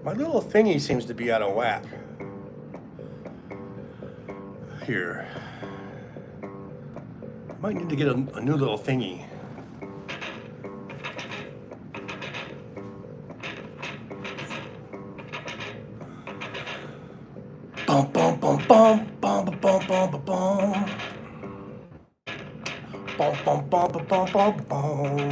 My little thingy seems to be out of whack. Here. I might need to get a new little thingy. Bum bum bum bum bum bum bum bum bum. Bum bum bum bum bum bum bum.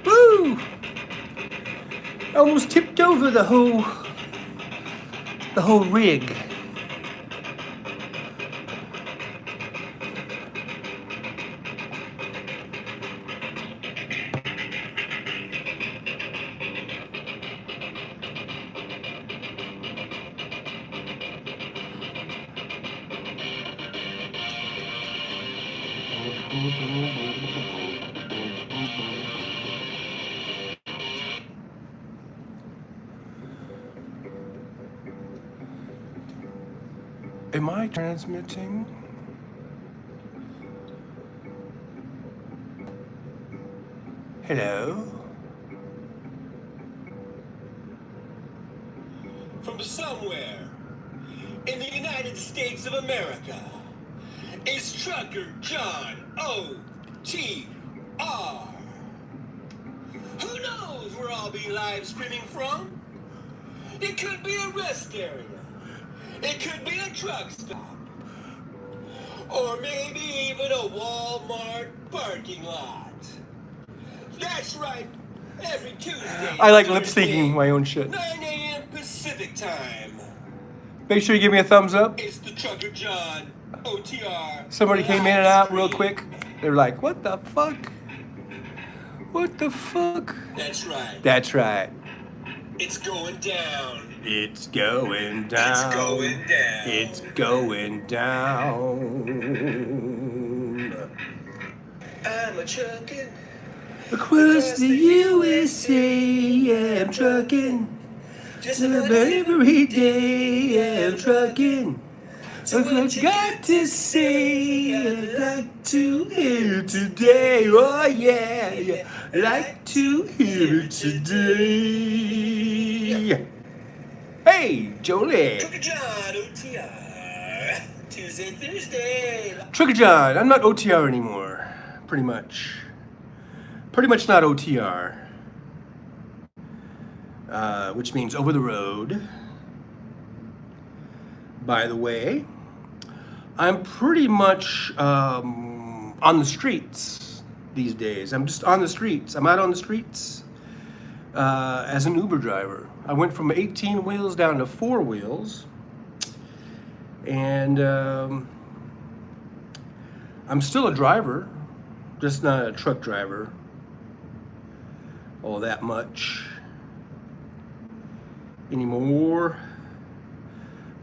Woo! I almost tipped over the whole rig. Am I transmitting? Hello? From somewhere in the United States of America is Trucker John O.T.R. Who knows where I'll be live streaming from? It could be a rest area. It could be a truck stop. Or maybe even a Walmart parking lot. That's right. Every Tuesday. I like lip syncing my own shit. 9 a.m. Pacific time. Make sure you give me a thumbs up. It's the Trucker John OTR. Somebody came in and out real quick. They're like, what the fuck? What the fuck? That's right. That's right. It's going down. It's going down. It's going down. It's going down. I'm a truckin'. Across the USA, I'm trucking. Just About every day, I'm trucking. So What I got to say, I'd like to hear it today. Oh yeah, yeah. I'd like to hear it today. Hey, Jolie. Trucker John OTR. Tuesday, Thursday. Trucker John, I'm not OTR anymore. Pretty much. Pretty much not OTR. Which means over the road. By the way, I'm pretty much on the streets these days. I'm just on the streets. I'm out on the streets as an Uber driver. I went from 18 wheels down to 4 wheels. And I'm still a driver, just not a truck driver all that much anymore.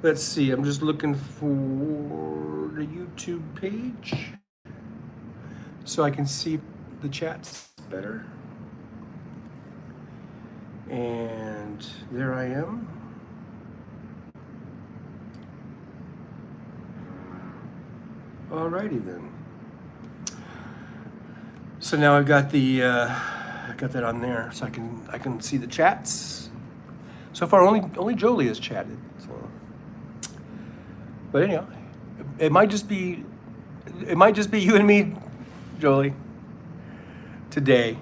Let's see, I'm just looking for the YouTube page so I can see the chats better. And there I am. Alrighty then. So now I've got the I got that on there, so I can see the chats. So far, only Jolie has chatted. So. But anyhow, it might just be you and me, Jolie, today.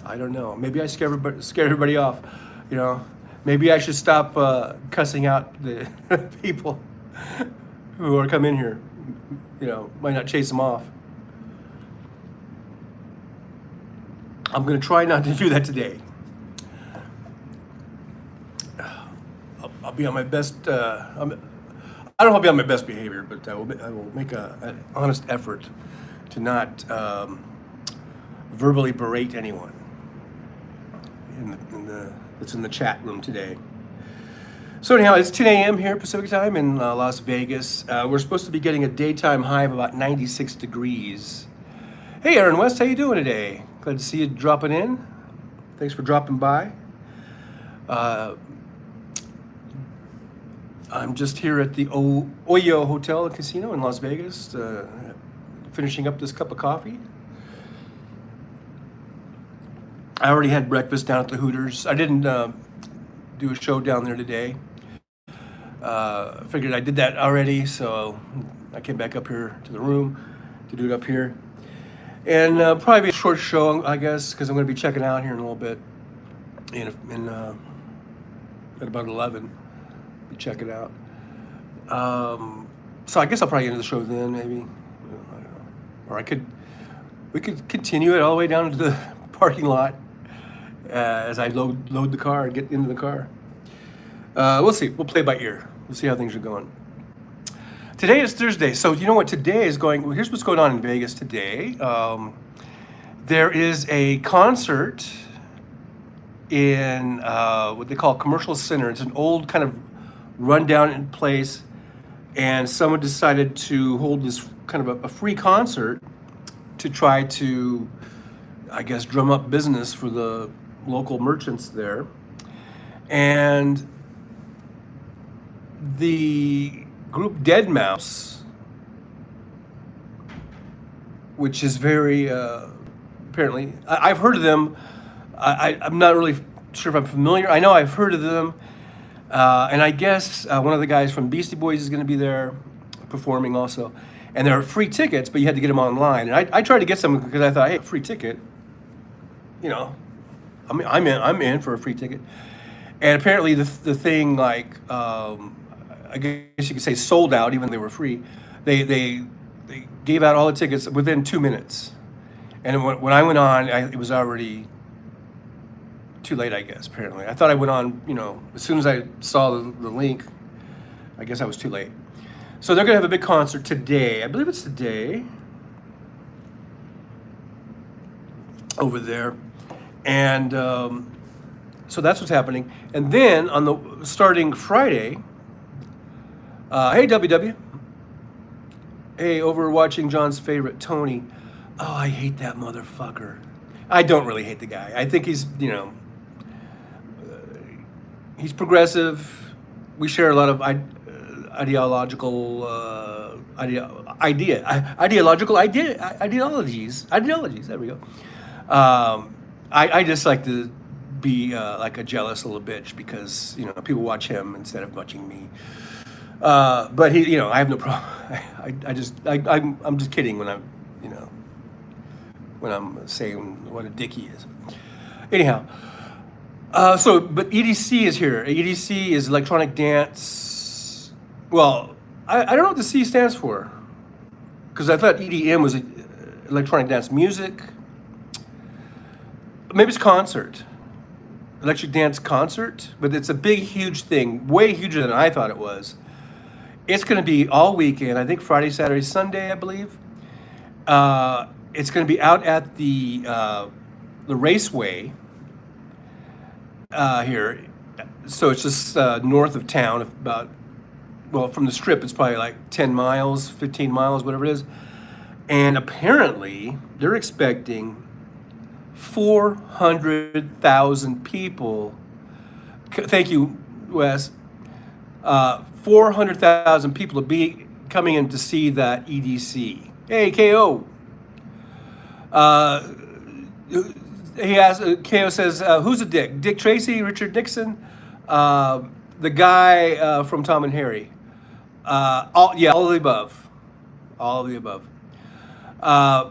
I don't know. Maybe I scare everybody off. You know, maybe I should stop cussing out the people who are come in here. You know, might not chase them off. I'm gonna try not to do that today. I'll be on my best. I don't know if I'll be on my best behavior, but I will make an honest effort to not verbally berate anyone. that's in the chat room today. So anyhow, it's 10 a.m. here Pacific time in Las Vegas. We're supposed to be getting a daytime high of about 96 degrees. Hey, Aaron West, how you doing today? Glad to see you dropping in. Thanks for dropping by. I'm just here at the Oyo Hotel and Casino in Las Vegas, finishing up this cup of coffee. I already had breakfast down at the Hooters. I didn't do a show down there today. Figured I did that already, so I came back up here to the room to do it up here. And probably be a short show, I guess, because I'm going to be checking out here in a little bit. At about 11, be checking out. So I guess I'll probably end the show then, maybe. I don't know. Or we could continue it all the way down to the parking lot as I load the car and get into the car. We'll see. We'll play by ear. We'll see how things are going. Today is Thursday, so you know what today is going. Well, here's what's going on in Vegas today. There is a concert in what they call Commercial Center. It's an old kind of rundown place, and someone decided to hold this kind of a free concert to try to, I guess, drum up business for the local merchants there. And the group Dead Mouse, which is very apparently, I've heard of them. I'm not really sure if I'm familiar. I know I've heard of them, and I guess one of the guys from Beastie Boys is going to be there performing also. And there are free tickets, but you had to get them online. And I tried to get some because I thought, hey, free ticket, you know, I'm in for a free ticket. And apparently the thing, like, I guess you could say sold out, even though they were free. They gave out all the tickets within 2 minutes. And when I went on, it was already too late, I guess, apparently. I thought I went on, you know, as soon as I saw the link, I guess I was too late. So they're going to have a big concert today. I believe it's today. Over there. And so that's what's happening. And then on the starting Friday, hey WW. Hey, over watching John's favorite, Tony. Oh, I hate that motherfucker. I don't really hate the guy. I think he's, you know, he's progressive. We share a lot of ideological ideologies. There we go. I just like to be like a jealous little bitch because, you know, people watch him instead of watching me. But he, you know, I have no problem. I'm just kidding when I'm, you know, when I'm saying what a dick he is. Anyhow, but EDC is here. EDC is electronic dance. Well, I don't know what the C stands for, because I thought EDM was electronic dance music. Maybe it's concert. Electric dance concert, but it's a big, huge thing, way huger than I thought it was. It's going to be all weekend. I think Friday, Saturday, Sunday, I believe. It's going to be out at the Raceway here. So it's just north of town, about, well, from the Strip, it's probably like 10 miles, 15 miles, whatever it is. And apparently, they're expecting 400,000 people. Thank you, Wes. 400,000 people to be coming in to see that EDC. Hey, KO. He asks, KO says, who's a dick? Dick Tracy, Richard Nixon, the guy from Tom and Harry. All of the above. All of the above.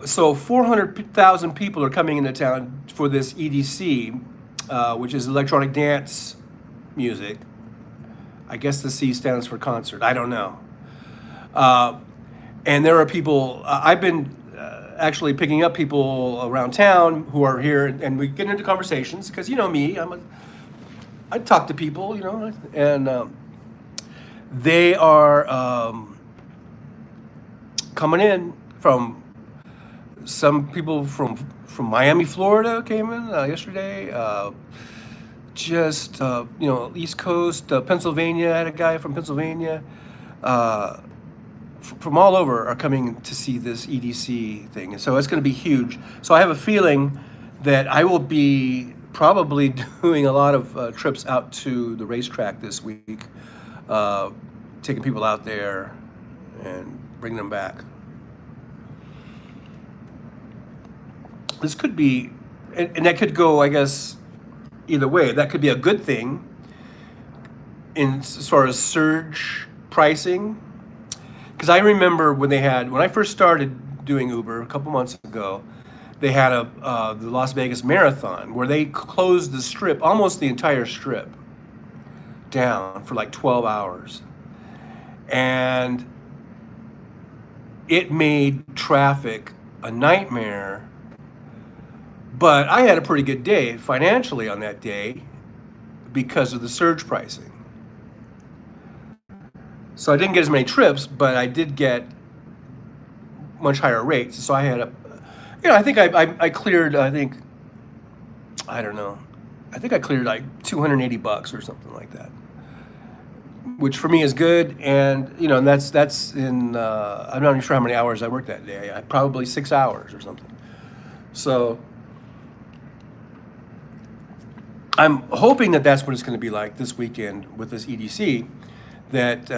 So 400,000 people are coming into town for this EDC, which is electronic dance music. I guess the C stands for concert. I don't know. And there are people, I've been actually picking up people around town who are here, and we get into conversations because, you know me, I talk to people, you know, and they are coming in from, some people from Miami, Florida came in yesterday. just East Coast, Pennsylvania. I had a guy from Pennsylvania, from all over are coming to see this EDC thing, and so it's going to be huge. So I have a feeling that I will be probably doing a lot of trips out to the racetrack this week, taking people out there and bringing them back. This could be, and that could go, I guess, either way. That could be a good thing as far as surge pricing. Because I remember when I first started doing Uber a couple months ago, they had the Las Vegas Marathon where they closed the strip, almost the entire strip, down for like 12 hours. And it made traffic a nightmare. But I had a pretty good day financially on that day because of the surge pricing. So I didn't get as many trips, but I did get much higher rates. So I had I think I cleared, I don't know, I think I cleared like $280 or something like that, which for me is good. And, and that's in, I'm not even sure how many hours I worked that day. Probably 6 hours or something. So I'm hoping that that's what it's going to be like this weekend with this EDC, that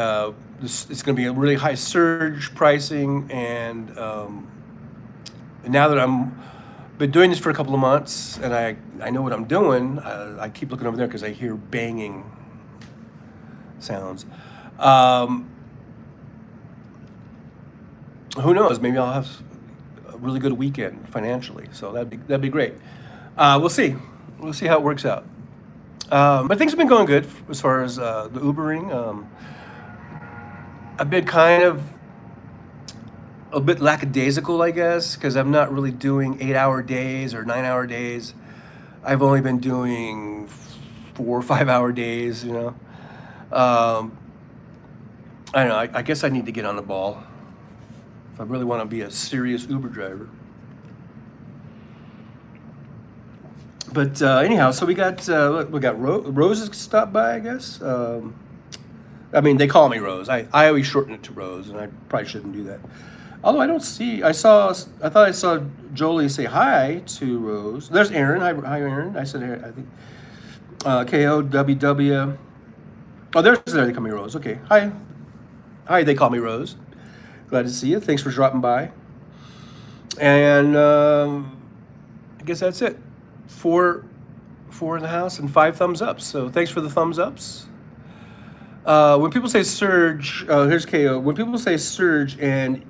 it's going to be a really high surge pricing. And now that been doing this for a couple of months and I know what I'm doing, I keep looking over there because I hear banging sounds. Who knows? Maybe I'll have a really good weekend financially. So that'd be great. We'll see. We'll see how it works out. But things have been going good as far as the Ubering. I've been kind of a bit lackadaisical, I guess, because I'm not really doing 8-hour days or 9-hour days. I've only been doing 4 or 5-hour days, I don't know. I guess I need to get on the ball if I really want to be a serious Uber driver. But anyhow, so we got Rose stopped by, I guess. They call me Rose. I always shorten it to Rose, and I probably shouldn't do that. Although I thought I saw Jolie say hi to Rose. There's Aaron. Hi, Aaron. I said, I think, KOWW. Oh, there they call me Rose. Okay. Hi, they call me Rose. Glad to see you. Thanks for dropping by. And I guess that's it. 4 in the house and 5 thumbs ups. So thanks for the thumbs ups. When people say surge, here's KO. When people say surge and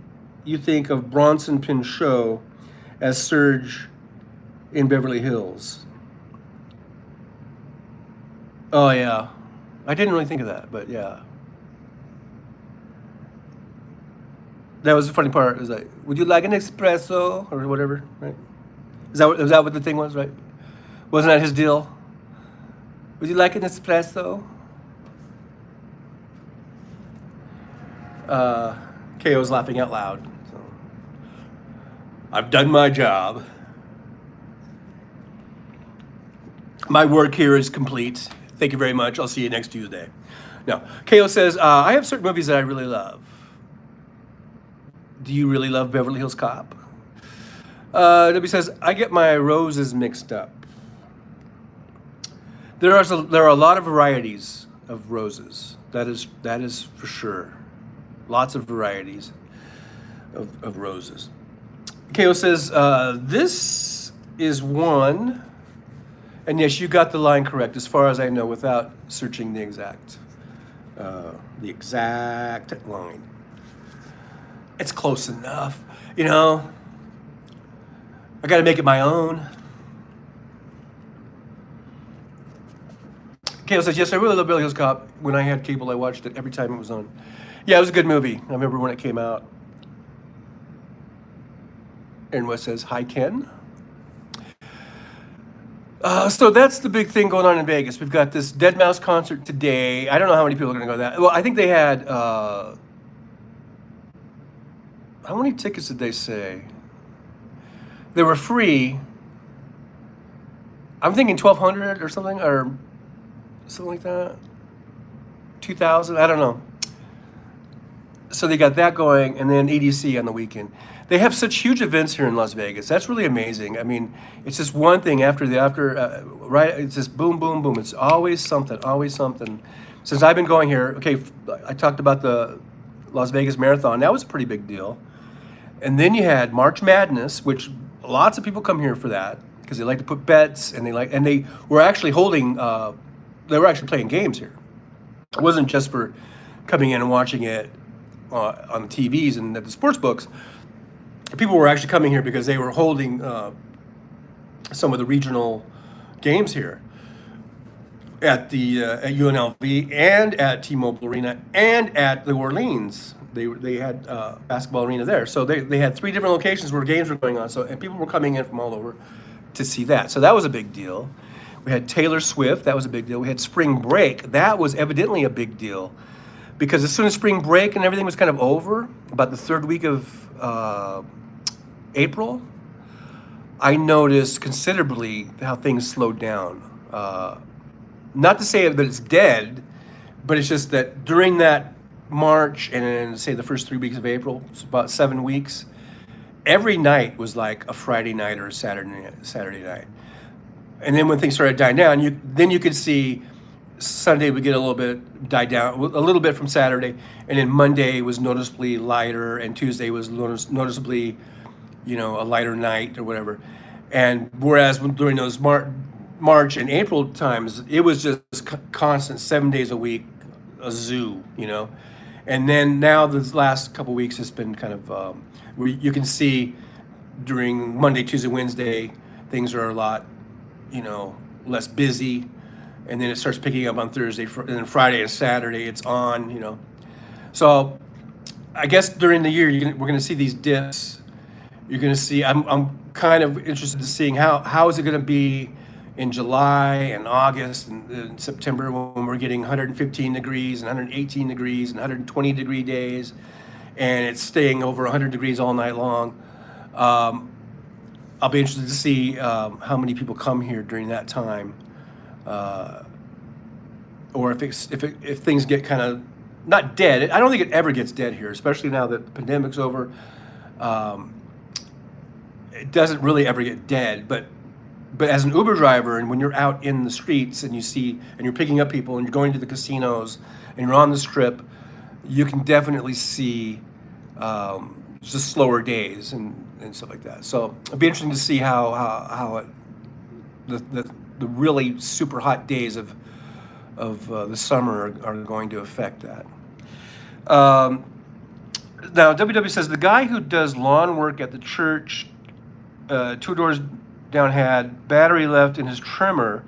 you think of Bronson Pinchot as Surge in Beverly Hills. Oh yeah, I didn't really think of that, but yeah. That was the funny part. Is like, would you like an espresso or whatever, right? Is that what the thing was, right? Wasn't that his deal? Would you like an espresso? KO's laughing out loud. So. I've done my job. My work here is complete. Thank you very much. I'll see you next Tuesday. Now, KO says, I have certain movies that I really love. Do you really love Beverly Hills Cop? W says, I get my roses mixed up. There are a lot of varieties of roses. That is for sure. Lots of varieties of roses. KO says, this is one, and yes, you got the line correct as far as I know without searching the exact line. It's close enough, I got to make it my own. KO says, yes, I really love Beverly Hills Cop. When I had cable, I watched it every time it was on. Yeah, it was a good movie. I remember when it came out. And what says, hi, Ken. So that's the big thing going on in Vegas. We've got this Deadmau5 concert today. I don't know how many people are going to go to that. Well, I think they had, how many tickets did they say? They were free. I'm thinking 1,200 or something, or something like that. 2,000, I don't know. So they got that going, and then EDC on the weekend. They have such huge events here in Las Vegas. That's really amazing. I mean, it's just one thing after right? It's just boom, boom, boom. It's always something, always something. Since I've been going here, okay, I talked about the Las Vegas Marathon. That was a pretty big deal. And then you had March Madness, which lots of people come here for that because they like to put bets, and they were actually holding, they were actually playing games here. It wasn't just for coming in and watching it on the TVs and at the sports books. People were actually coming here because they were holding some of the regional games here at the at UNLV and at T-Mobile Arena and at the Orleans. They had basketball arena there, so they had 3 different locations where games were going on. So and people were coming in from all over to see that. So that was a big deal. We had Taylor Swift. That was a big deal. We had spring break. That was evidently a big deal because as soon as spring break and everything was kind of over, about the 3rd week of April, I noticed considerably how things slowed down. Not to say that it's dead, but it's just that during that March and then say the first 3 weeks of April, it's about 7 weeks, every night was like a Friday night or a Saturday night. And then when things started dying down, you could see Sunday would get a little bit die down, a little bit from Saturday, and then Monday was noticeably lighter, and Tuesday was noticeably, a lighter night or whatever. And whereas during those March and April times, it was just constant 7 days a week, a zoo, And then now this last couple weeks has been kind of where you can see during Monday, Tuesday, Wednesday, things are a lot, less busy. And then it starts picking up on Thursday, and then Friday and Saturday it's on, So I guess during the year we're going to see these dips. You're going to see. I'm kind of interested in seeing how is it going to be in July and August and September when we're getting 115 degrees and 118 degrees and 120 degree days, and it's staying over 100 degrees all night long. I'll be interested to see how many people come here during that time, or if things get kind of not dead. I don't think it ever gets dead here, especially now that the pandemic's over. It doesn't really ever get dead, but as an Uber driver, and when you're out in the streets and you're picking up people and you're going to the casinos and you're on the Strip, you can definitely see just slower days and stuff like that. So it'll be interesting to see how the really super hot days of the summer are going to affect that. Now WW says the guy who does lawn work at the church 2 doors down had battery left in his trimmer,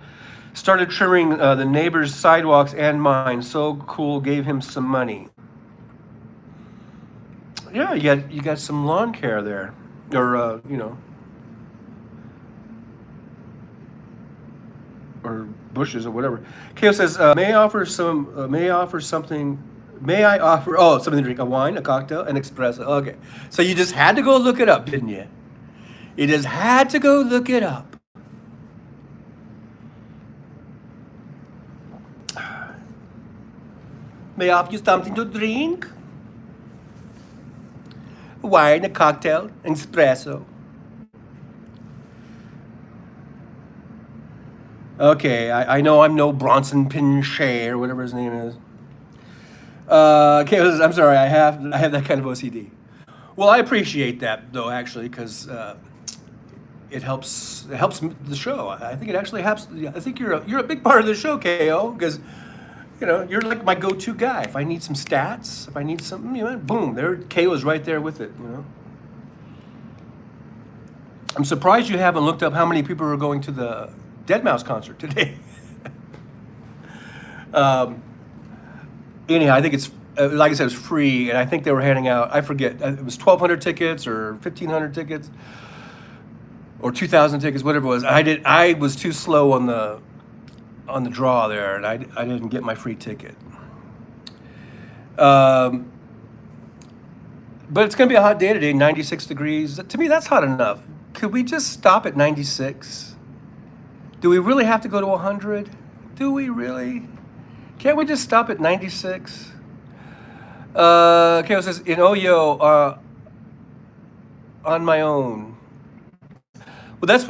started trimming the neighbor's sidewalks and mine. So cool, gave him some money. Yeah, you got some lawn care there, or or bushes or whatever. Kale says, may I offer something? May I offer something to drink? A wine, a cocktail, an espresso. Okay, so you just had to go look it up, didn't you? You just had to go look it up. May I offer you something to drink? A wine, a cocktail, an espresso. Okay, I know I'm no Bronson Pinchot or whatever his name is. Okay, I'm sorry, I have that kind of OCD. Well, I appreciate that though, actually, because it helps the show. I think it actually helps. I think you're a big part of the show, KO, because you're like my go-to guy. If I need some stats, if I need something, boom, there KO is right there with it. I'm surprised you haven't looked up how many people are going to the Deadmau5 concert today. Anyhow, I think it's like I said, it's free, and I think they were handing out. I forget, it was 1,200 tickets or 1,500 tickets. Or 2,000 tickets, whatever it was. I was too slow on the draw there, and I didn't get my free ticket. But it's going to be a hot day today, 96 degrees. To me, that's hot enough. Could we just stop at 96? Do we really have to go to 100 Do we really? Can't we just stop at 96? Kale says, in Oyo, on my own. Well, that's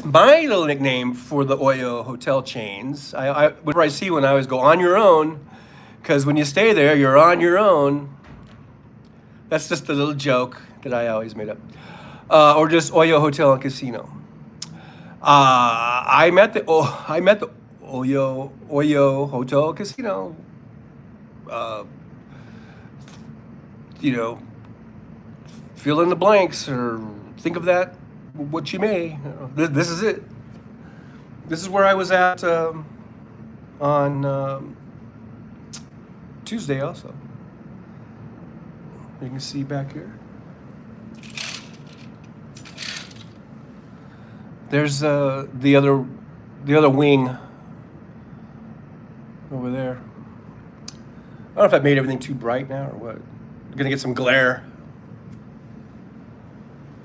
my little nickname for the Oyo hotel chains. Whenever I see one, I always go on your own, because when you stay there, you're on your own. That's just a little joke that I always made up. Or just Oyo Hotel and Casino. I'm at the Oyo Hotel Casino. Fill in the blanks or think of that what you may. This is it. This is where I was at on Tuesday also. You can see back here. There's the other wing over there. I don't know if I made everything too bright now or what. I'm gonna get some glare.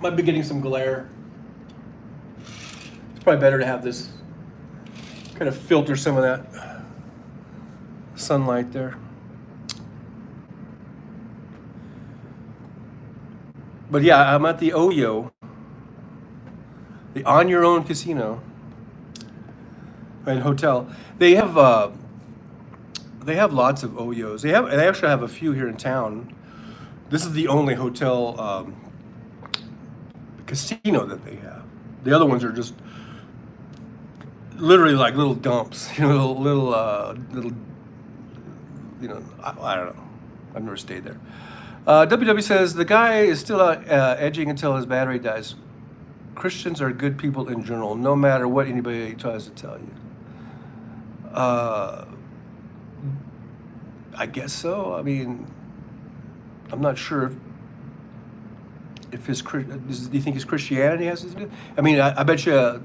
Might be getting some glare. It's probably better to have this kind of filter some of that sunlight there. But yeah, I'm at the Oyo, the On Your Own Casino and hotel. They have lots of Oyos. They actually have a few here in town. This is the only hotel casino that they have. The other ones are just literally like little dumps, little, I don't know. I've never stayed there. WW says the guy is still out edging until his battery dies. Christians are good people in general, no matter what anybody tries to tell you. I guess so. I mean, I'm not sure if do you think his Christianity has to do? I mean, I bet you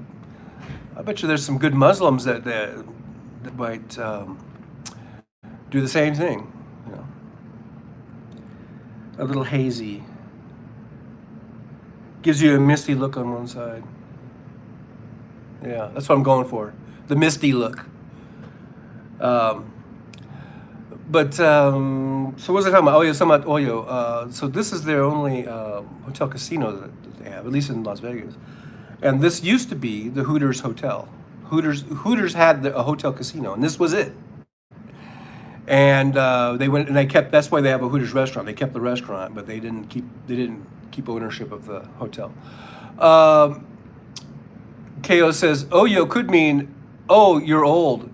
there's some good Muslims that might do the same thing. A little hazy. Gives you a misty look on one side. Yeah, that's what I'm going for. The misty look. So what was I talking about? Oh, yeah, something about Oyo. So this is their only hotel casino that they have, at least in Las Vegas. And this used to be the Hooters Hotel. Hooters had a hotel casino, and this was it. And they went and they kept. That's why they have a Hooters restaurant. They kept the restaurant, but they didn't keep ownership of the hotel. KO says Oyo could mean, oh, you're old.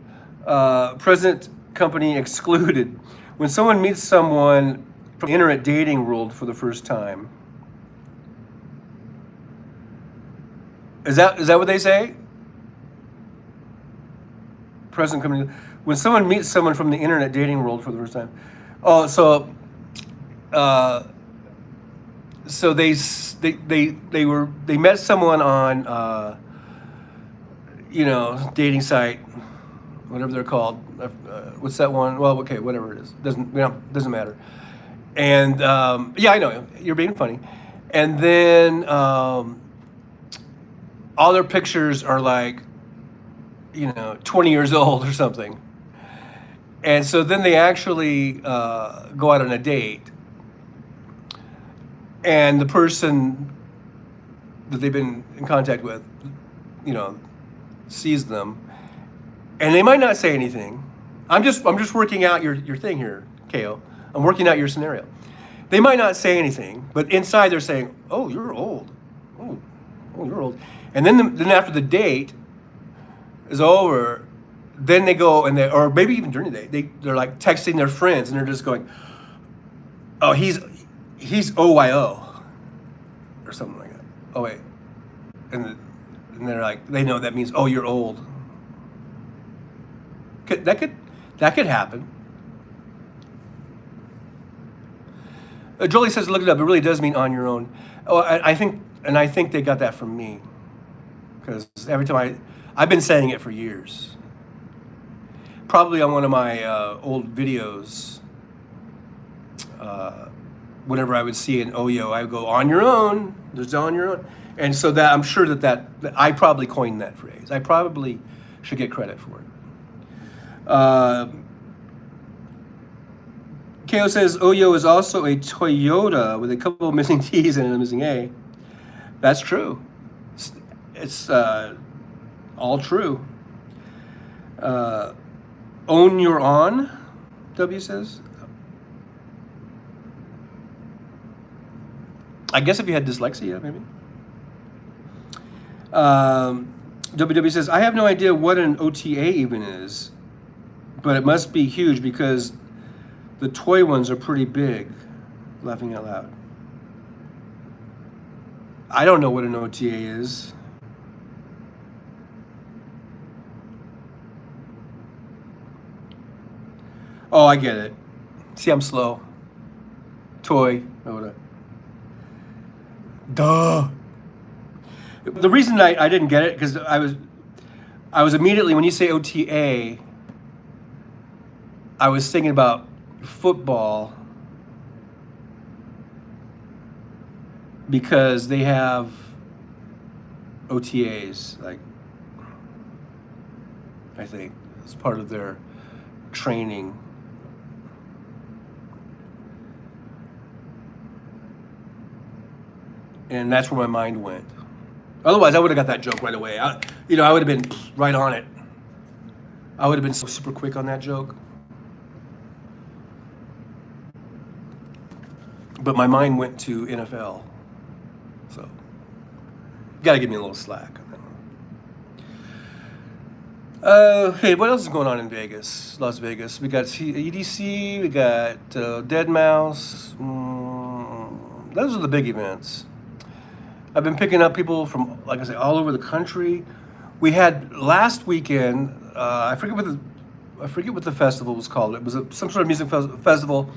Present company excluded. When someone meets someone from the internet dating world for the first time. Is that what they say? Present company. When someone meets someone from the internet dating world for the first time. Oh, so they met someone on dating site, whatever they're called. What's that one? Well, okay, whatever it is, doesn't matter. And yeah, I know you're being funny. And then all their pictures are like 20 years old or something. And so then they actually go out on a date, and the person that they've been in contact with, sees them, and they might not say anything. I'm just working out your thing here, KO. I'm working out your scenario. They might not say anything, but inside they're saying, "Oh, you're old. Oh, you're old." And then after the date is over, then they go and or maybe even during the day, they're like texting their friends, and they're just going, "Oh, he's OYO," or something like that. Oh wait, and they're like, they know that means, "Oh, you're old." That could happen. Jolie says, "Look it up. It really does mean on your own." Oh, I think they got that from me, because every time I've been saying it for years. Probably on one of my old videos, whenever I would see an Oyo, I would go, "On your own." There's on your own, and so that I'm sure that I probably coined that phrase. I probably should get credit for it. Uh, KO says Oyo is also a Toyota with a couple of missing T's and a missing A. That's true. It's all true. Own your on, W says. I guess if you had dyslexia, maybe. WW says, I have no idea what an OTA even is, but it must be huge because the toy ones are pretty big. Laughing out loud. I don't know what an OTA is. Oh, I get it. See, I'm slow. Toy. Oh, what? Duh. The reason I didn't get it because I was immediately when you say OTA, I was thinking about football because they have OTAs, like I think it's part of their training. And that's where my mind went. Otherwise, I would have got that joke right away. I would have been right on it. I would have been so super quick on that joke. But my mind went to NFL. So, you got to give me a little slack on that one. Hey, what else is going on in Vegas, Las Vegas? We got EDC, we got Deadmau5. Those are the big events. I've been picking up people from, like I say, all over the country. We had last weekend. I forget what the festival was called. It was some sort of music festival.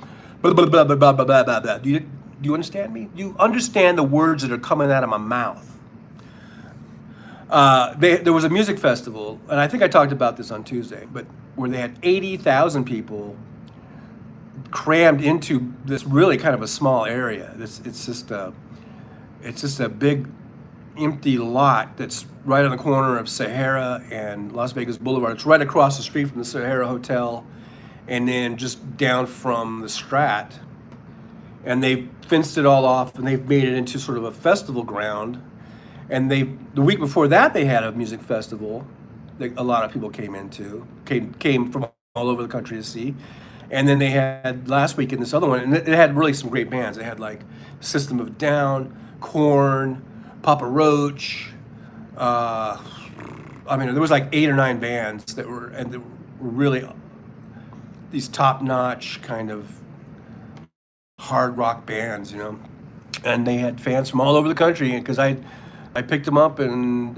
Blah, blah, blah, blah, blah, blah, blah, blah. Do you understand me? Do you understand the words that are coming out of my mouth? There was a music festival, and I think I talked about this on Tuesday, but where they had 80,000 people crammed into this really kind of a small area. It's just a big empty lot that's right on the corner of Sahara and Las Vegas Boulevard. It's right across the street from the Sahara Hotel and then just down from the Strat. And they fenced it all off and they've made it into sort of a festival ground. And the week before that, they had a music festival that a lot of people came from all over the country to see. And then they had last week in this other one, and it had really some great bands. They had like System of a Down, Korn, Papa Roach. There was like 8 or 9 bands that were really these top-notch kind of hard rock bands, And they had fans from all over the country because I picked them up and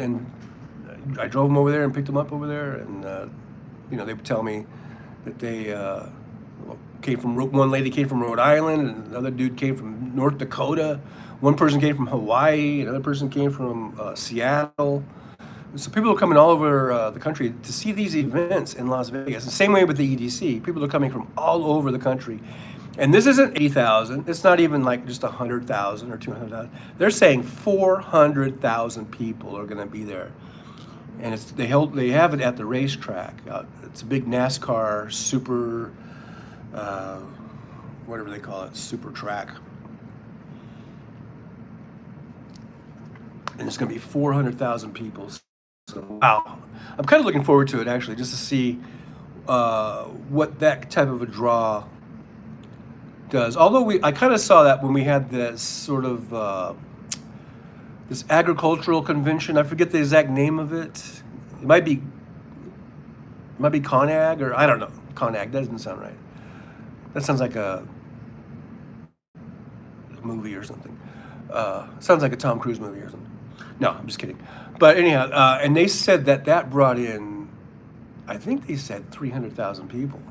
I drove them over there and picked them up over there, and they would tell me that they came from one lady came from Rhode Island, and another dude came from North Dakota. One person came from Hawaii, another person came from Seattle. So people are coming all over the country to see these events in Las Vegas. The same way with the EDC, people are coming from all over the country. And this isn't 80,000. It's not even like just 100,000 or 200,000. They're saying 400,000 people are going to be there, and they have it at the racetrack. It's a big NASCAR super, whatever they call it, super track. And it's going to be 400,000 people. So, wow. I'm kind of looking forward to it, actually, just to see what that type of a draw does. Although I kind of saw that when we had this sort of this agricultural convention. I forget the exact name of it. It might be ConAg, or I don't know. ConAg, that doesn't sound right. That sounds like a movie or something. Sounds like a Tom Cruise movie or something. No, I'm just kidding. But anyhow, and they said that brought in, I think they said 300,000 people.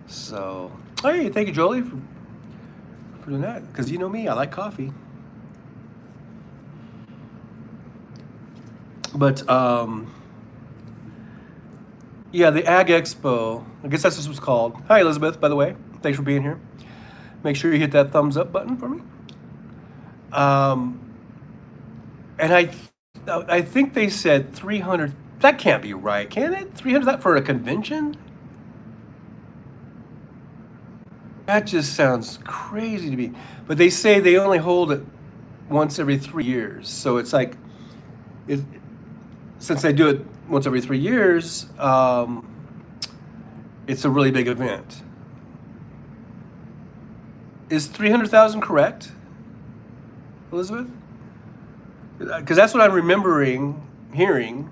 So, hey, thank you, Jolie, for doing that. Because you know me, I like coffee. But, yeah, the Ag Expo, I guess that's what it was called. Hi, Elizabeth, by the way. Thanks for being here. Make sure you hit that thumbs up button for me. And I think they said That can't be right, can it? 300 for a convention? That just sounds crazy to me. But they say they only hold it once every 3 years. So it's like, it, since they do it once every 3 years, it's a really big event. Is 300,000 correct, Elizabeth? Because that's what I'm remembering hearing,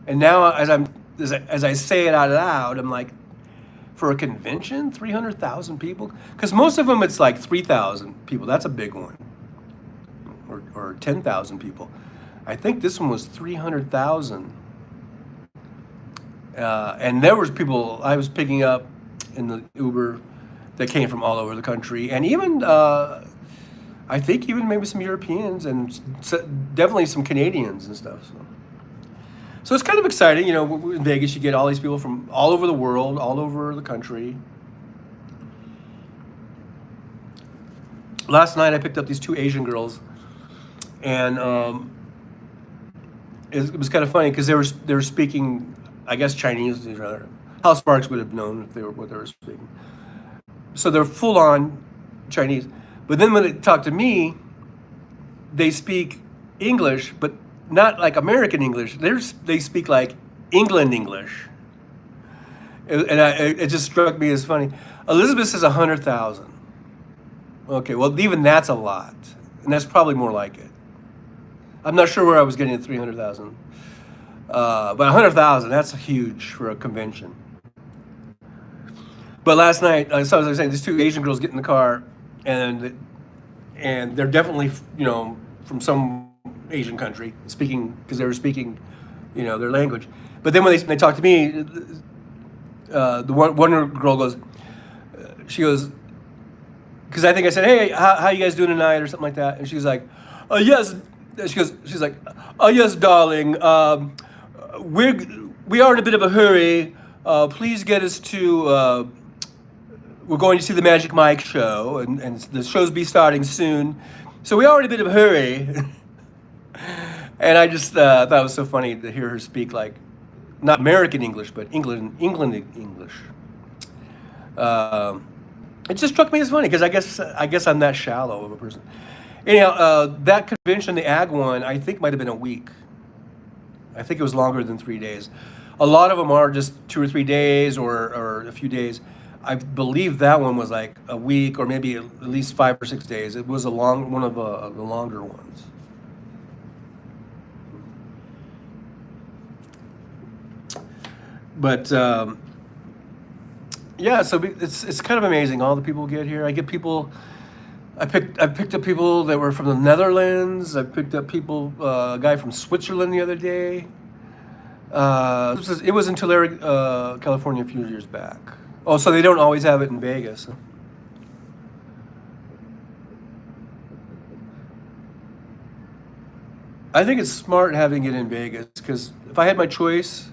and now as I say it out loud, I'm like, for a convention, 300,000 people? Because most of them it's like 3,000 people. That's a big one, or 10,000 people. I think this one was 300,000, and there was people I was picking up in the Uber that came from all over the country, and even I think even maybe some Europeans and definitely some Canadians and stuff. So it's kind of exciting, in Vegas you get all these people from all over the world, all over the country. Last night I picked up these two Asian girls, and it was kind of funny because they were speaking, I guess, Chinese. Hal Sparks would have known if what they were speaking. So they're full on Chinese. But then when they talk to me, they speak English, but not like American English. They speak like England English. And it just struck me as funny. Elizabeth says 100,000. Okay, well, even that's a lot. And that's probably more like it. I'm not sure where I was getting at 300,000. But 100,000, that's huge for a convention. But last night, so as I was saying, these two Asian girls get in the car, and they're definitely, from some Asian country, speaking, because they were speaking, their language. But then when they talk to me, the one girl goes, she goes, because I think I said, hey, how you guys doing tonight, or something like that, and she's like, yes, she's like, oh yes, darling, we are in a bit of a hurry. Please get us to. We're going to see the Magic Mike show, and the show's be starting soon, so we are in a bit of a hurry. And I just thought it was so funny to hear her speak like, not American English, but England English. It just struck me as funny because I guess I'm that shallow of a person. Anyhow, that convention, the Ag one, I think might have been a week. I think it was longer than 3 days. A lot of them are just 2 or 3 days or a few days. I believe that one was like a week or maybe at least 5 or 6 days. It was one of the longer ones. But yeah, so it's kind of amazing. All the people get here. I picked up people that were from the Netherlands. I picked up people, a guy from Switzerland the other day. It was in Tulare, California a few years back. Oh, so they don't always have it in Vegas. I think it's smart having it in Vegas because if I had my choice,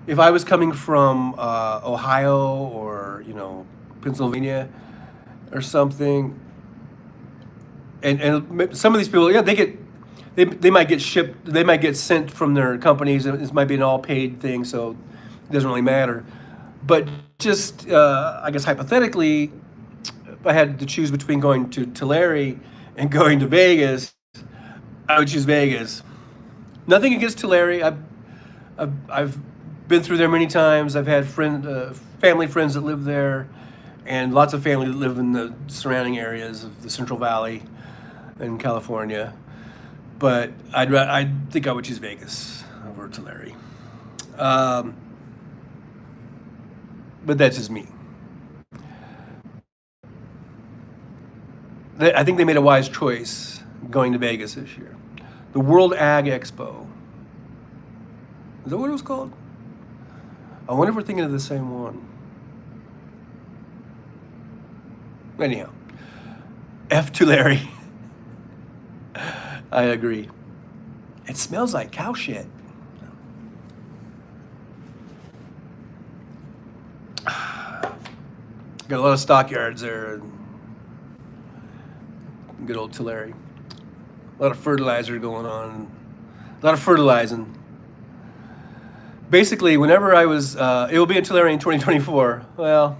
if I was coming from Ohio or Pennsylvania or something, and some of these people, yeah, they might get shipped, they might get sent from their companies. This might be an all paid thing, so it doesn't really matter. But just I guess hypothetically, if I had to choose between going to Tulare and going to Vegas, I would choose Vegas. Nothing against Tulare. I've been through there many times. I've had family friends that live there, and lots of family that live in the surrounding areas of the Central Valley in California. But I think I would choose Vegas over Tulare. But that's just me. I think they made a wise choice going to Vegas this year. The World Ag Expo. Is that what it was called? I wonder if we're thinking of the same one. Anyhow, F Tulare. I agree. It smells like cow shit. Got a lot of stockyards there. Good old Tulare. A lot of fertilizer going on. A lot of fertilizing. basically, whenever I was, it will be in Tulare in 2024. Well,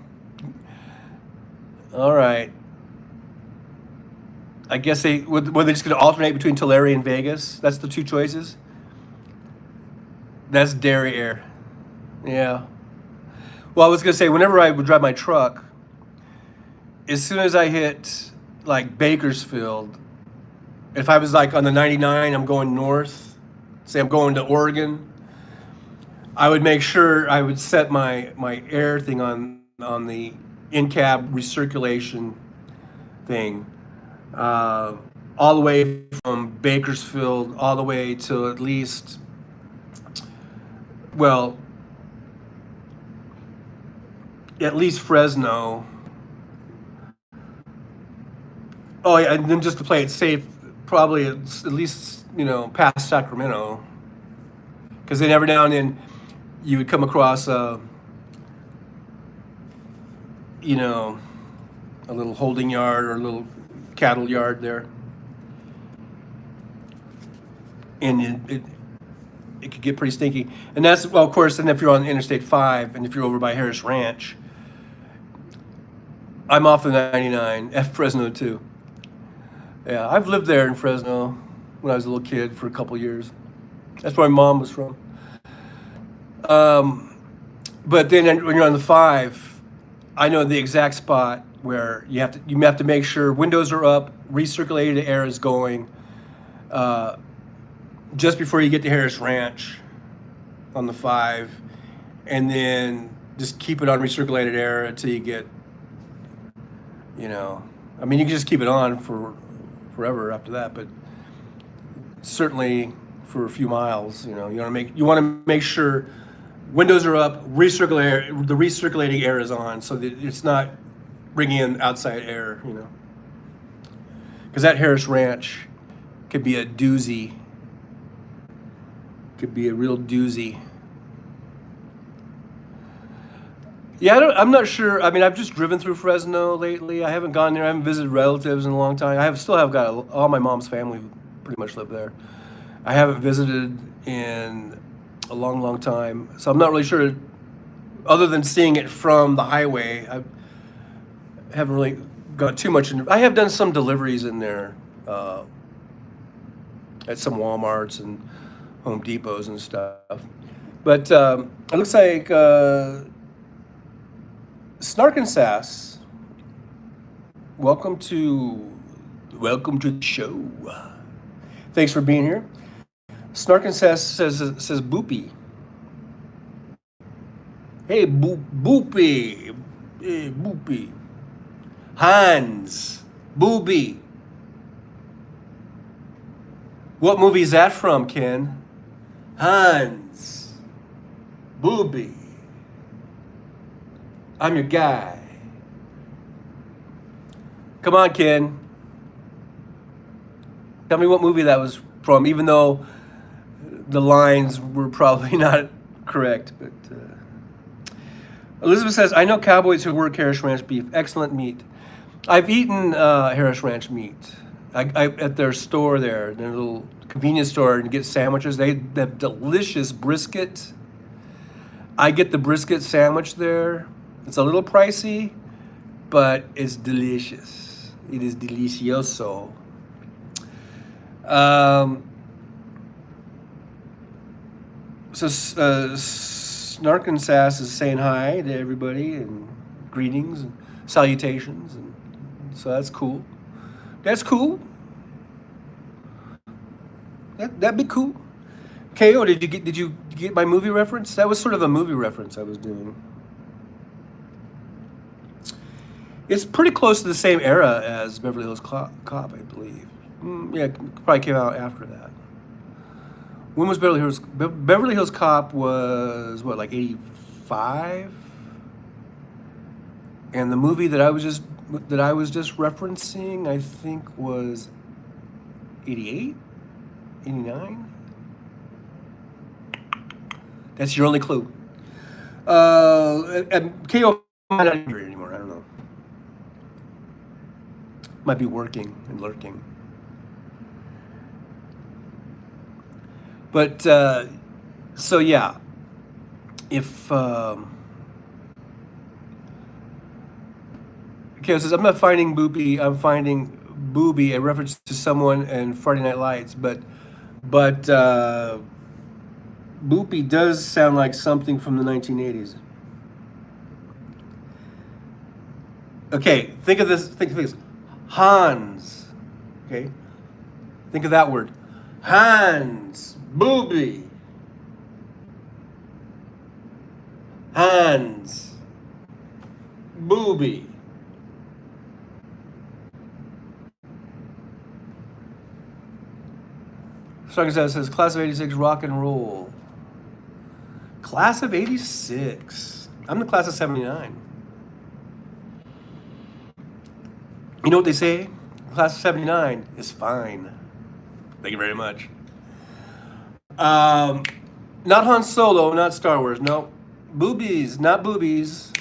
all right. I guess were they just going to alternate between Tulare and Vegas? That's the two choices. That's dairy air. Yeah. Well, I was going to say, whenever I would drive my truck, as soon as I hit like Bakersfield, if I was like on the 99, I'm going north, say I'm going to Oregon, I would make sure I would set my air thing on the in-cab recirculation thing, all the way from Bakersfield all the way to at least, well, at least Fresno. Oh yeah, and then just to play it safe, probably at least past Sacramento, because then every now and then you would come across a little holding yard or a little cattle yard there, and it could get pretty stinky. And that's, well, of course, and if you're on Interstate 5 and if you're over by Harris Ranch, I'm off the 99, F Fresno too. Yeah, I've lived there in Fresno when I was a little kid for a couple years. That's where my mom was from. But then when you're on the 5, I know the exact spot where you have to make sure windows are up, recirculated air is going, just before you get to Harris Ranch on the 5, and then just keep it on recirculated air until you get, I mean, you can just keep it on for forever after that, but certainly for a few miles, you want to make sure windows are up, the recirculating air is on, so that it's not bringing in outside air, because that Harris Ranch could be a doozy. Could be a real doozy. Yeah, I'm not sure. I mean, I've just driven through Fresno lately. I haven't gone there. I haven't visited relatives in a long time. Still have got all my mom's family pretty much live there. I haven't visited in a long, long time, so I'm not really sure. Other than seeing it from the highway, I haven't really got too much. I have done some deliveries in there at some Walmarts and Home Depots and stuff. But it looks like Snark and Sass, welcome to the show. Thanks for being here. Snark and Sass says boopy. Hey, boopy. Hey, boopy. Hans, booby. What movie is that from, Ken? Hans, booby. I'm your guy. Come on, Ken. Tell me what movie that was from, even though the lines were probably not correct. But Elizabeth says, I know cowboys who work Harris Ranch beef. Excellent meat. I've eaten Harris Ranch meat. I at their store there, their little convenience store, and get sandwiches. They have delicious brisket. I get the brisket sandwich there. It's a little pricey, but it's delicious. It is delicioso. So Snark and Sass is saying hi to everybody and greetings and salutations, and so that's cool. That's cool. That'd be cool. KO, did you get my movie reference? That was sort of a movie reference I was doing. It's pretty close to the same era as Beverly Hills Cop, I believe. Yeah, it probably came out after that. When was Beverly Hills? Beverly Hills Cop was what, like 85? And the movie that I was just referencing, I think, was 88, 89. That's your only clue. And KO might not hear it anymore. I don't know. Might be working and lurking. But so yeah, if okay, it says I'm not finding Boopy. I'm finding Booby, a reference to someone in Friday Night Lights, but Boopy does sound like something from the 1980s. Okay, think of this. Think of this. Hans. Okay, think of that word. Hans. Booby. Hans. Booby. Song says class of 86 rock and roll. Class of 86. I'm the class of 79. You know what they say? Class of 79 is fine. Thank you very much. Not Han Solo, not Star Wars. No. Boobies, not boobies.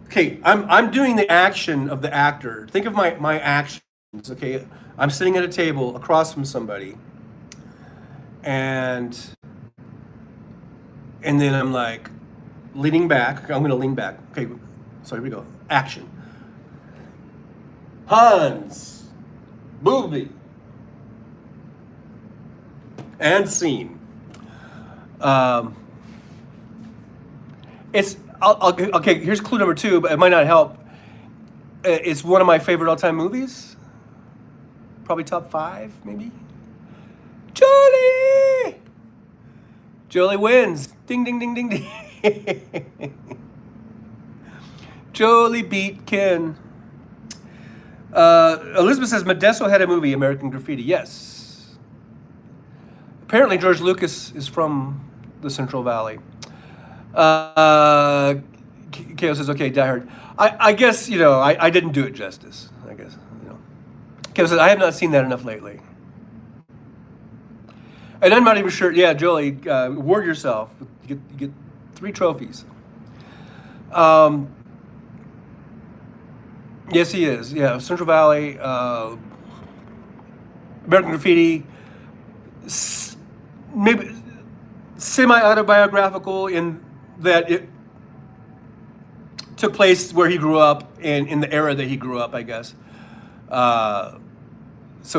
Okay, I'm doing the action of the actor. Think of my actions, okay? I'm sitting at a table across from somebody. And then I'm like leaning back. I'm going to lean back. Okay, so here we go. Action. Hans. Booby. And scene. Okay, here's clue number 2, but it might not help. It's one of my favorite all-time movies. Probably top 5, maybe. Jolie! Jolie wins. Ding, ding, ding, ding, ding. Jolie beat Ken. Elizabeth says Modesto had a movie, American Graffiti. Yes. Apparently George Lucas is from the Central Valley. Kale says, okay, Die Hard. I guess, I didn't do it justice. I guess, Kale says, I have not seen that enough lately. And I'm not even sure. Yeah, Jolie, award yourself. You get 3 trophies. Yes, he is. Yeah, Central Valley, American Graffiti, maybe semi-autobiographical in that it took place where he grew up and in the era that he grew up, I guess. So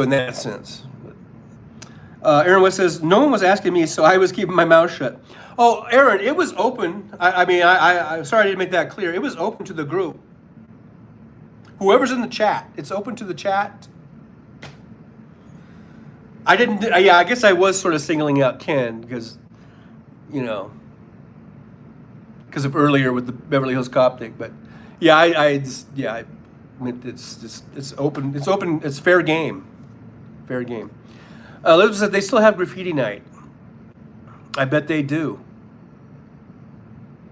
in that sense. Aaron West says, no one was asking me, so I was keeping my mouth shut. Oh, Aaron, it was open. I'm sorry I didn't make that clear. It was open to the group. Whoever's in the chat, it's open to the chat. I guess I was sort of singling out Ken because, because of earlier with the Beverly Hills Coptic. But yeah, it's open. It's open. It's fair game. Fair game. Elizabeth said they still have graffiti night. I bet they do.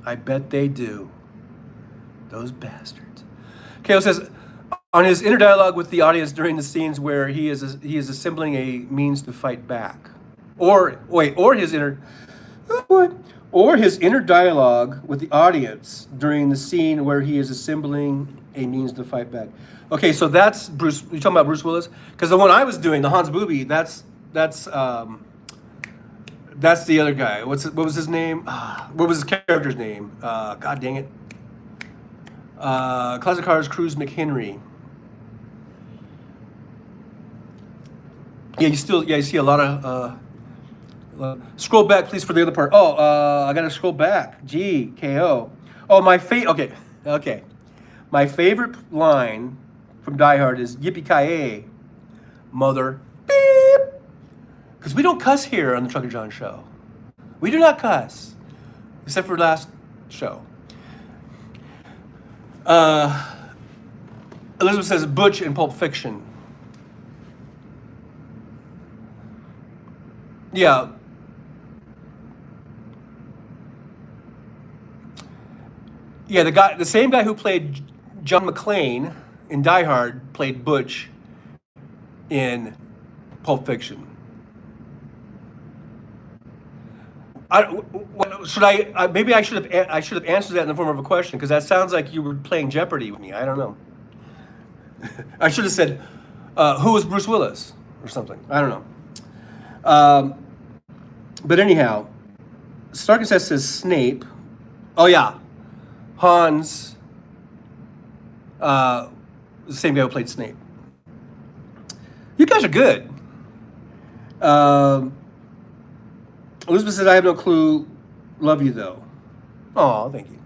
I bet they do. Those bastards. Kale says, on his inner dialogue with the audience during the scenes where he is assembling a means to fight back, or his inner dialogue with the audience during the scene where he is assembling a means to fight back. Okay, so that's Bruce. You talking about Bruce Willis? Because the one I was doing, the Hans Booby, that's the other guy. What was his name? What was his character's name? God dang it. Classic Cars Cruz McHenry. Yeah, you see a lot of. Scroll back, please, for the other part. I gotta scroll back. GKO. Oh, okay. My favorite line from Die Hard is "Yippee-ki-yay, mother beep," because we don't cuss here on the Trucker John Show. We do not cuss, except for last show. Elizabeth says Butch in Pulp Fiction. Yeah. Yeah, the same guy who played John McClane in Die Hard played Butch in Pulp Fiction. Maybe I should have answered that in the form of a question, because that sounds like you were playing Jeopardy with me. I don't know. I should have said, who was Bruce Willis or something. I don't know. But anyhow, Starkist says Snape. Oh yeah, Hans. The same guy who played Snape. You guys are good. Elizabeth says, I have no clue. Love you, though. Oh, thank you.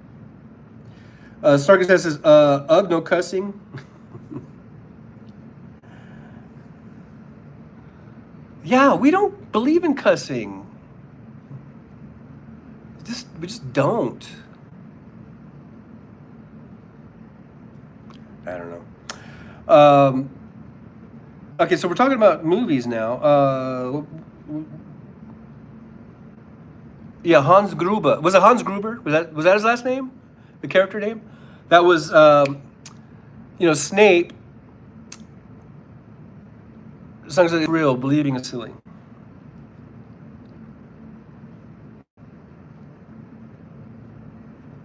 Starkist says, no cussing. Yeah, we don't believe in cussing. We just don't. I don't know. Okay, so we're talking about movies now. Yeah, Hans Gruber. Was it Hans Gruber? Was that his last name? The character name? That was Snape. Songs that real, believing is silly.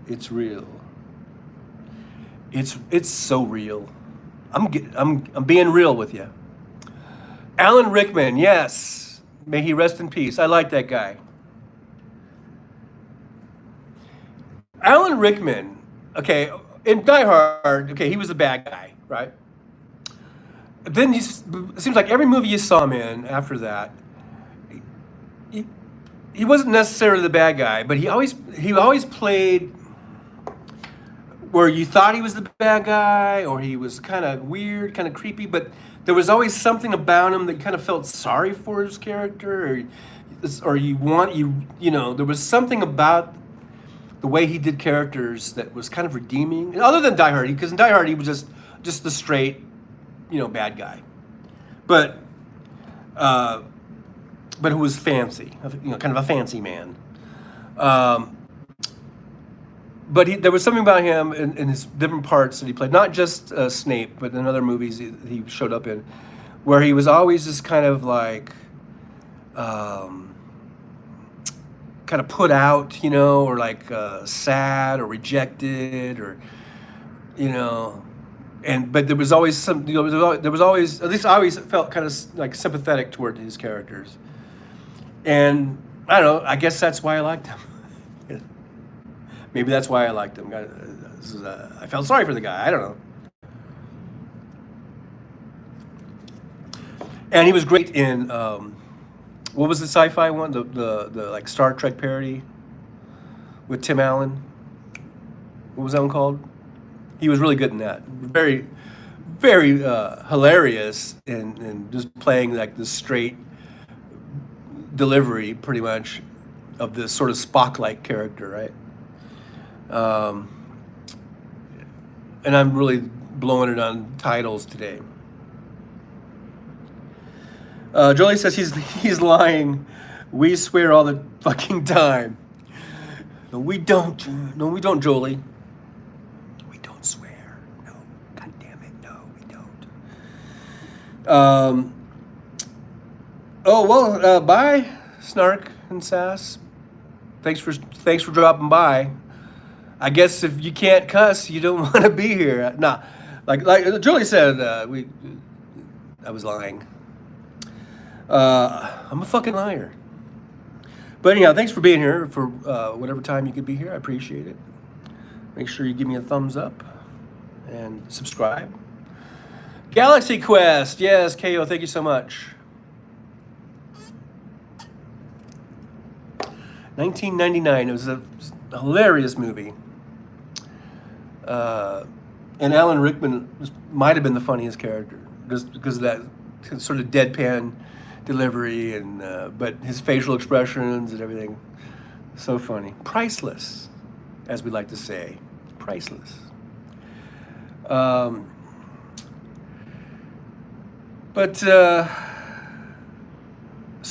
It's real. It's so real. I'm being real with you. Alan Rickman, yes. May he rest in peace. I like that guy. Alan Rickman, okay, in Die Hard, okay, he was the bad guy, right? Then it seems like every movie you saw him in after that, he wasn't necessarily the bad guy, but he always played where you thought he was the bad guy, or he was kind of weird, kind of creepy, but there was always something about him that kind of felt sorry for his character, or there was something about the way he did characters that was kind of redeeming. And other than Die Hard, because in Die Hard he was just the straight, bad guy, but who was fancy, kind of a fancy man. But there was something about him in his different parts that he played, not just Snape, but in other movies he showed up in, where he was always just kind of like, kind of put out, or like sad or rejected, or, but there was always some, there was always, at least I always felt kind of like sympathetic toward his characters. And I don't know, I guess that's why I liked him. Maybe that's why I liked him. I felt sorry for the guy. I don't know. And he was great in what was the sci-fi one? The like Star Trek parody with Tim Allen. What was that one called? He was really good in that. Very, very hilarious and just playing like the straight delivery, pretty much, of this sort of Spock-like character, right? And I'm really blowing it on titles today. Jolie says he's lying. We swear all the fucking time. No, we don't. No, we don't, Jolie. We don't swear. No, God damn it, no, we don't. Oh well, bye, Snark and Sass. Thanks for dropping by. I guess if you can't cuss, you don't want to be here. Nah, like Julie said, I was lying. I'm a fucking liar. But anyhow, thanks for being here for whatever time you could be here. I appreciate it. Make sure you give me a thumbs up and subscribe. Galaxy Quest, yes, KO, thank you so much. 1999. It was a hilarious movie. And Alan Rickman might have been the funniest character because of that sort of deadpan delivery and but his facial expressions and everything, so funny, priceless, as we like to say, priceless. So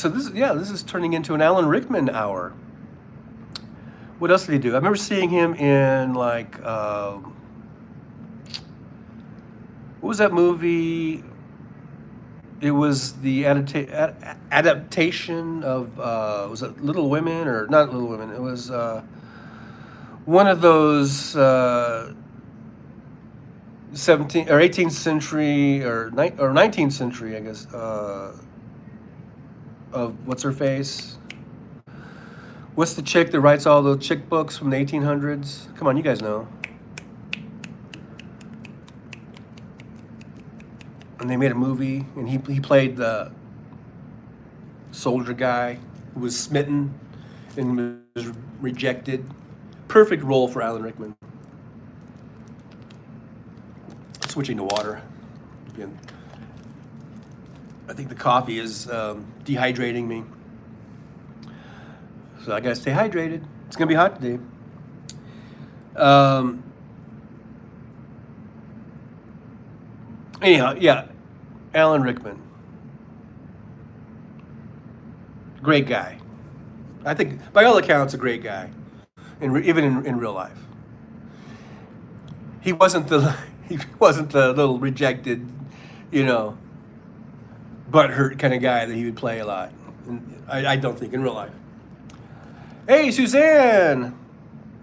this is turning into an Alan Rickman hour. What else did he do? I remember seeing him in like what was that movie? It was the adaptation of was it Little Women or not Little Women? It was one of those 17th or 18th century or 19th century, I guess, of what's her face? What's the chick that writes all the chick books from the 1800s? Come on, you guys know. And they made a movie, and he played the soldier guy who was smitten and was rejected. Perfect role for Alan Rickman. Switching to water. Again, I think the coffee is dehydrating me. So I gotta stay hydrated. It's gonna be hot today. Anyhow, yeah, Alan Rickman. Great guy. I think, by all accounts, a great guy. Even in real life. He wasn't the little rejected, butthurt kind of guy that he would play a lot. I don't think in real life. Hey, Suzanne.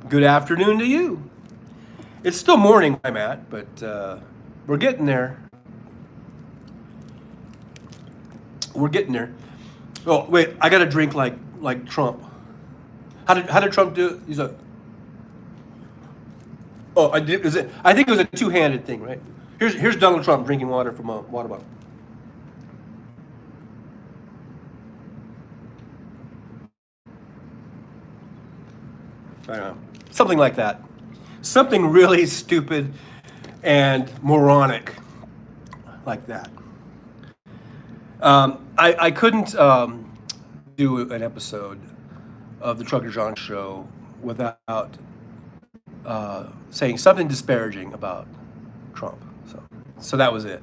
Good afternoon to you. It's still morning where I'm at, but we're getting there. We're getting there. Oh wait, I got to drink like Trump. How did Trump do it? He's like, oh, I think it was a two-handed thing, right? Here's Donald Trump drinking water from a water bottle. I don't know, something like that. Something really stupid and moronic like that. I couldn't do an episode of the Trucker John Show without saying something disparaging about Trump. So that was it.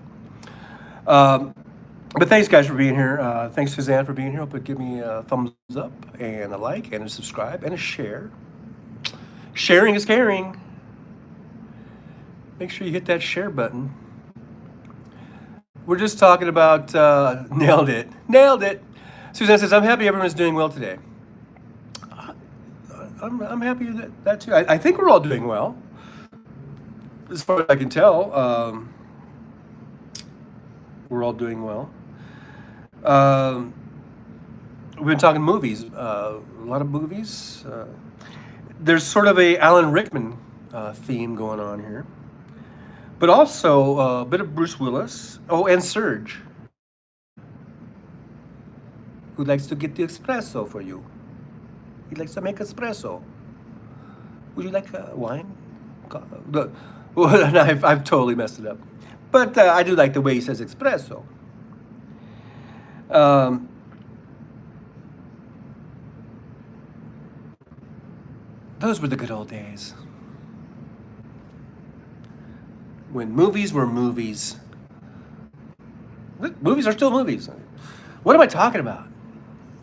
But thanks, guys, for being here. Thanks, Suzanne, for being here. Hope you give me a thumbs up and a like and a subscribe and a share. Sharing is caring. Make sure you hit that share button. We're just talking about nailed it. Suzanne says, I'm happy everyone's doing well today. I'm happy that too. I think we're all doing well, as far as I can tell. We're all doing well. We've been talking movies, a lot of movies. There's sort of a Alan Rickman theme going on here, but also a bit of Bruce Willis. Oh, and Serge, who likes to get the espresso for you. He likes to make espresso. Would you like wine? Well, I've totally messed it up. But I do like the way he says espresso. Those were the good old days. When movies were movies. Movies are still movies. What am I talking about?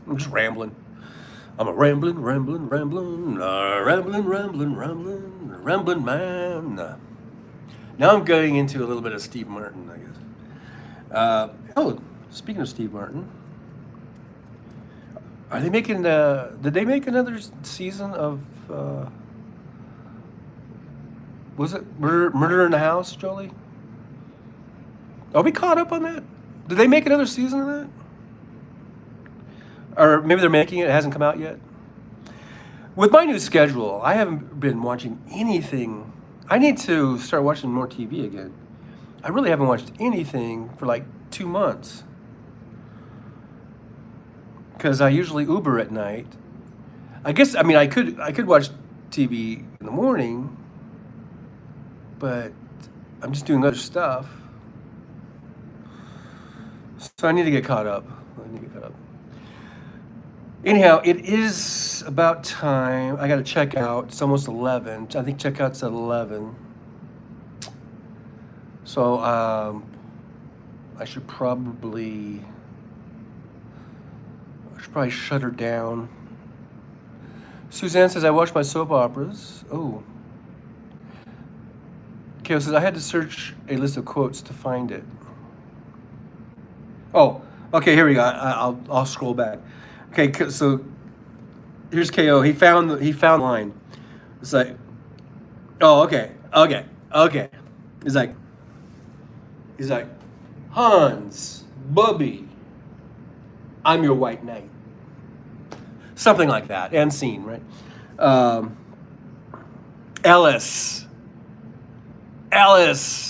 I'm just rambling. I'm a rambling man. Now I'm going into a little bit of Steve Martin, I guess. Speaking of Steve Martin, are they making? Did they make another season of? Was it Murder in the House, Jolie? Are we caught up on that? Did they make another season of that? Or maybe they're making it. It hasn't come out yet. With my new schedule, I haven't been watching anything. I need to start watching more TV again. I really haven't watched anything for like 2 months. Because I usually Uber at night. I could watch TV in the morning, but I'm just doing other stuff. So I need to get caught up. Anyhow, it is about time. I got to check out. It's almost 11. I think checkout's at 11. So I should probably shut her down. Suzanne says, I watch my soap operas. Oh. Kale says, I had to search a list of quotes to find it. Oh, okay, here we go. I'll scroll back. Okay, so here's KO. He found the line. It's like, oh, okay. He's like, Hans, Bubby, I'm your white knight. something like that, and scene, right? Ellis,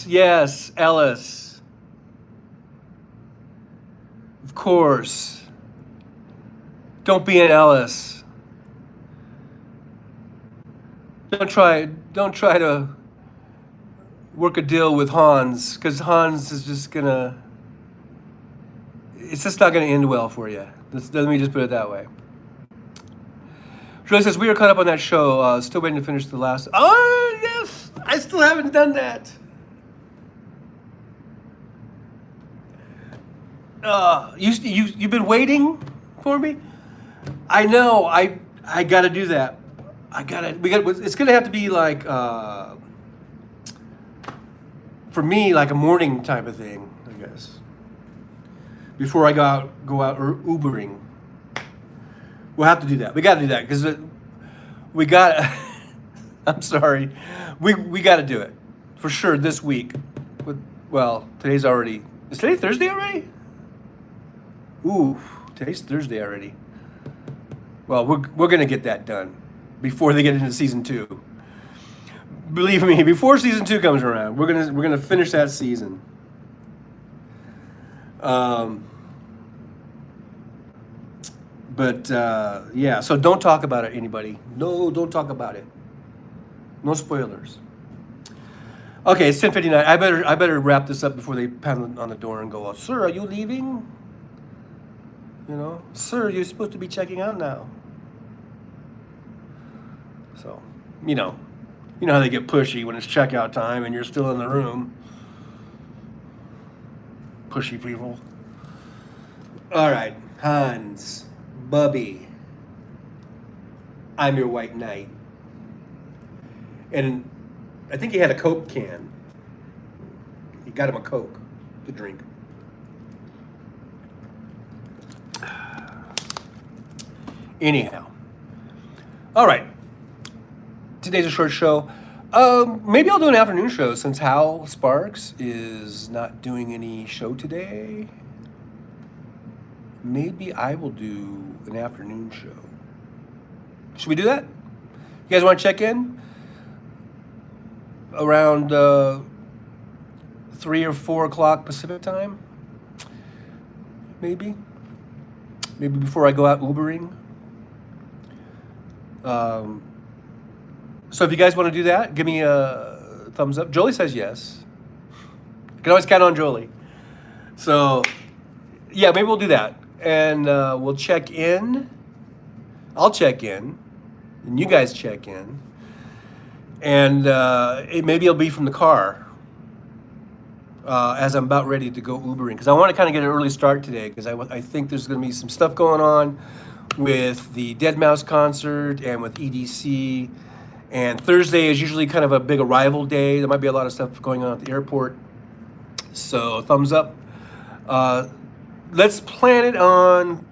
yes, Ellis, of course. Don't be an Ellis. Don't try to work a deal with Hans, because Hans is just gonna. It's just not gonna end well for you. Let me just put it that way. Shirley says we are caught up on that show. Still waiting to finish the last. Oh yes, I still haven't done that. You've been waiting for me. I know. I got to do that. It's gonna have to be like for me like a morning type of thing, I guess. Before I go out Ubering. We'll have to do that. We got to do that because we got. I'm sorry, we got to do it for sure this week. Well, today's already. Is today Thursday already? Ooh, today's Thursday already. Well, we're gonna get that done before they get into season 2. Believe me, before season 2 comes around, we're gonna finish that season. But yeah, so don't talk about it, anybody. No, don't talk about it. No spoilers. Okay, it's 10:59. I better wrap this up before they pound on the door and go, "Sir, are you leaving? You know, sir, you're supposed to be checking out now." So, you know how they get pushy when it's checkout time and you're still in the room. Pushy people. All right, Hans, Bubby, I'm your white knight. And I think he had a Coke can. He got him a Coke to drink. Anyhow. All right. Today's a short show. Maybe I'll do an afternoon show since Hal Sparks is not doing any show today. Maybe I will do an afternoon show. Should we do that? You guys want to check in? Around 3 or 4 o'clock Pacific time? Maybe before I go out Ubering. So if you guys want to do that, give me a thumbs up. Jolie says yes. You can always count on Jolie. So yeah, maybe we'll do that. And we'll check in. I'll check in. And you guys check in. And maybe it'll be from the car as I'm about ready to go Ubering. Because I want to kind of get an early start today. Because I think there's going to be some stuff going on with the Deadmau5 concert and with EDC. And Thursday is usually kind of a big arrival day. There might be a lot of stuff going on at the airport. So thumbs up. Let's plan it on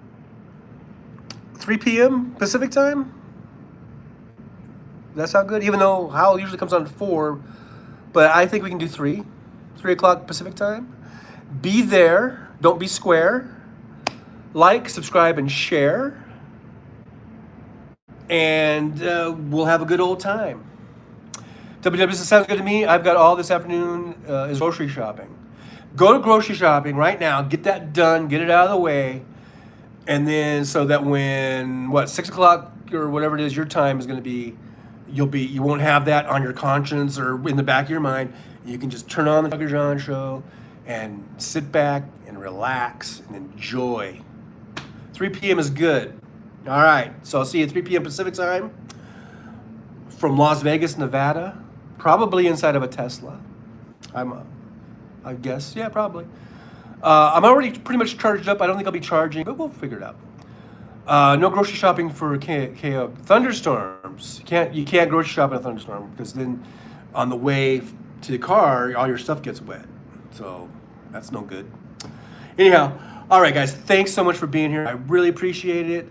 3 p.m. Pacific time. That sound good? Even though Hal usually comes on 4, but I think we can do 3 o'clock Pacific time. Be there. Don't be square. Like, subscribe, and share. And we'll have a good old time. WW, this sounds good to me. I've got all this afternoon is grocery shopping. Go to grocery shopping right now. Get that done. Get it out of the way. And then so that when, 6 o'clock or whatever it is your time is going to be, you won't have that on your conscience or in the back of your mind. You can just turn on the Tucker John show and sit back and relax and enjoy. 3 p.m. is good. All right, so I'll see you at 3 p.m. Pacific time from Las Vegas, Nevada, probably inside of a Tesla. I guess, yeah, probably. I'm already pretty much charged up. I don't think I'll be charging, but we'll figure it out. No grocery shopping for KO. Thunderstorms. You can't grocery shop in a thunderstorm because then on the way to the car, all your stuff gets wet. So that's no good. Anyhow, all right, guys, thanks so much for being here. I really appreciate it.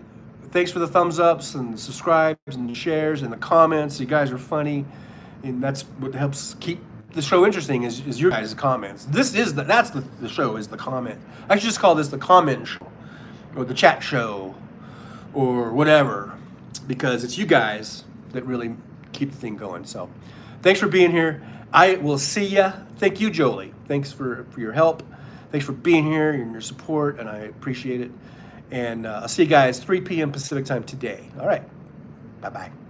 Thanks for the thumbs ups and the subscribes and the shares and the comments. You guys are funny, and that's what helps keep the show interesting is your guys' comments. That's the show is the comment. I should just call this the comment show or the chat show or whatever, because it's you guys that really keep the thing going. So thanks for being here. I will see ya. Thank you, Jolie. Thanks for your help. Thanks for being here and your support, and I appreciate it. And I'll see you guys 3 p.m. Pacific time today. All right. Bye-bye.